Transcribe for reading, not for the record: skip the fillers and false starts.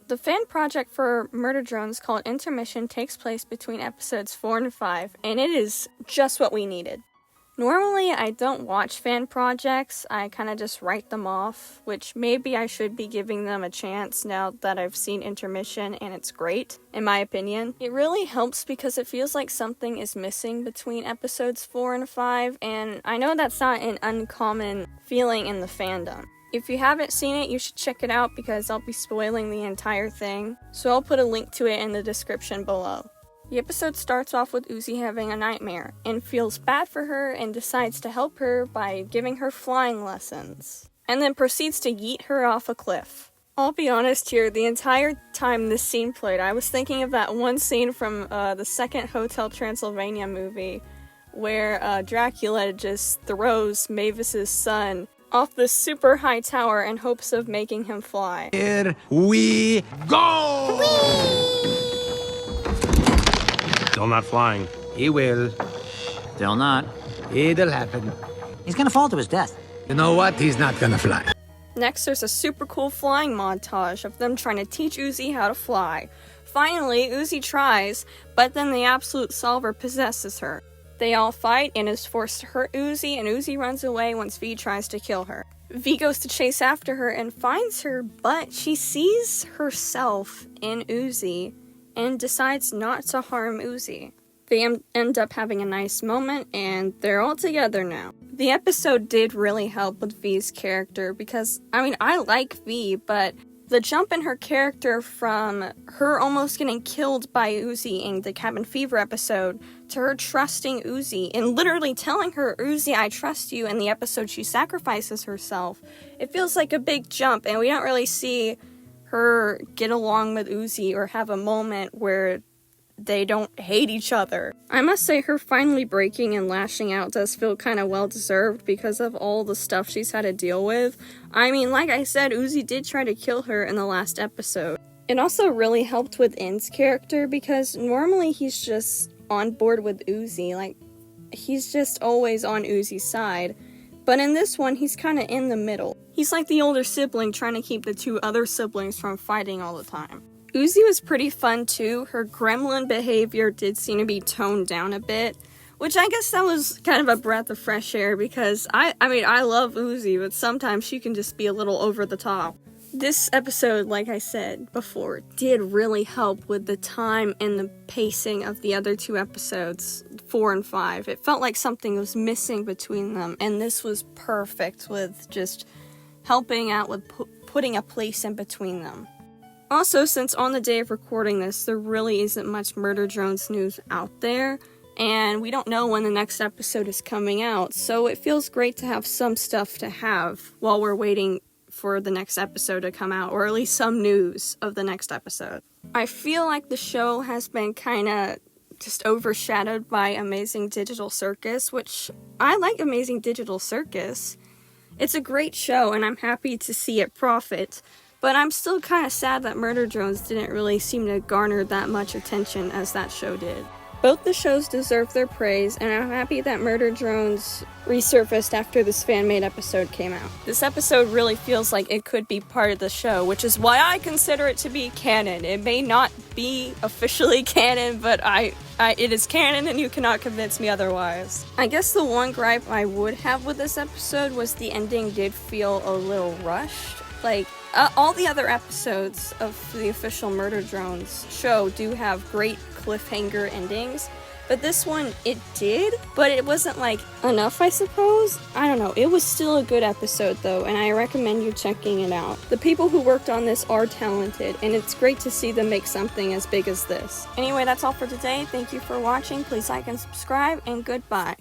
The fan project for Murder Drones called Intermission takes place between episodes 4 and 5, and it is just what we needed. Normally, I don't watch fan projects, I kind of just write them off, which maybe I should be giving them a chance now that I've seen Intermission, and it's great, in my opinion. It really helps because it feels like something is missing between episodes 4 and 5, and I know that's not an uncommon feeling in the fandom. If you haven't seen it, you should check it out because I'll be spoiling the entire thing, so I'll put a link to it in the description below. The episode starts off with Uzi having a nightmare, and feels bad for her and decides to help her by giving her flying lessons, and then proceeds to yeet her off a cliff. I'll be honest here, the entire time this scene played, I was thinking of that one scene from the second Hotel Transylvania movie, where Dracula just throws Mavis's son off this super high tower in hopes of making him fly. Here we go! Still not flying. He will. Still not. It'll happen. He's gonna fall to his death. You know what? He's not gonna fly. Next, there's a super cool flying montage of them trying to teach Uzi how to fly. Finally, Uzi tries, but then the absolute solver possesses her. They all fight and is forced to hurt Uzi, and Uzi runs away once V tries to kill her. V goes to chase after her and finds her, but she sees herself in Uzi and decides not to harm Uzi. They end up having a nice moment, and they're all together now. The episode did really help with V's character because, I like V, but the jump in her character from her almost getting killed by Uzi in the Cabin Fever episode to her trusting Uzi and literally telling her, Uzi, I trust you, in the episode she sacrifices herself. It feels like a big jump, and we don't really see her get along with Uzi or have a moment where they don't hate each other. I must say her finally breaking and lashing out does feel kind of well-deserved because of all the stuff she's had to deal with. Like I said, Uzi did try to kill her in the last episode. It also really helped with In's character because normally he's just on board with Uzi, he's just always on Uzi's side. But in this one, he's kind of in the middle. He's like the older sibling trying to keep the two other siblings from fighting all the time. Uzi was pretty fun too. Her gremlin behavior did seem to be toned down a bit, which I guess that was kind of a breath of fresh air because I love Uzi, but sometimes she can just be a little over the top. This episode, like I said before, did really help with the time and the pacing of the other two episodes, 4 and 5. It felt like something was missing between them, and this was perfect with just helping out with putting a place in between them. Also, since on the day of recording this, there really isn't much Murder Drones news out there, and we don't know when the next episode is coming out, so it feels great to have some stuff to have while we're waiting for the next episode to come out, or at least some news of the next episode. I feel like the show has been kind of just overshadowed by Amazing Digital Circus, which I like Amazing Digital Circus. It's a great show, and I'm happy to see it profit. But I'm still kind of sad that Murder Drones didn't really seem to garner that much attention as that show did. Both the shows deserve their praise, and I'm happy that Murder Drones resurfaced after this fan-made episode came out. This episode really feels like it could be part of the show, which is why I consider it to be canon. It may not be officially canon, but it is canon and you cannot convince me otherwise. I guess the one gripe I would have with this episode was the ending did feel a little rushed. All the other episodes of the official Murder Drones show do have great cliffhanger endings, but this one, it did, but it wasn't, enough, I suppose? I don't know. It was still a good episode, though, and I recommend you checking it out. The people who worked on this are talented, and it's great to see them make something as big as this. Anyway, that's all for today. Thank you for watching. Please like and subscribe, and goodbye.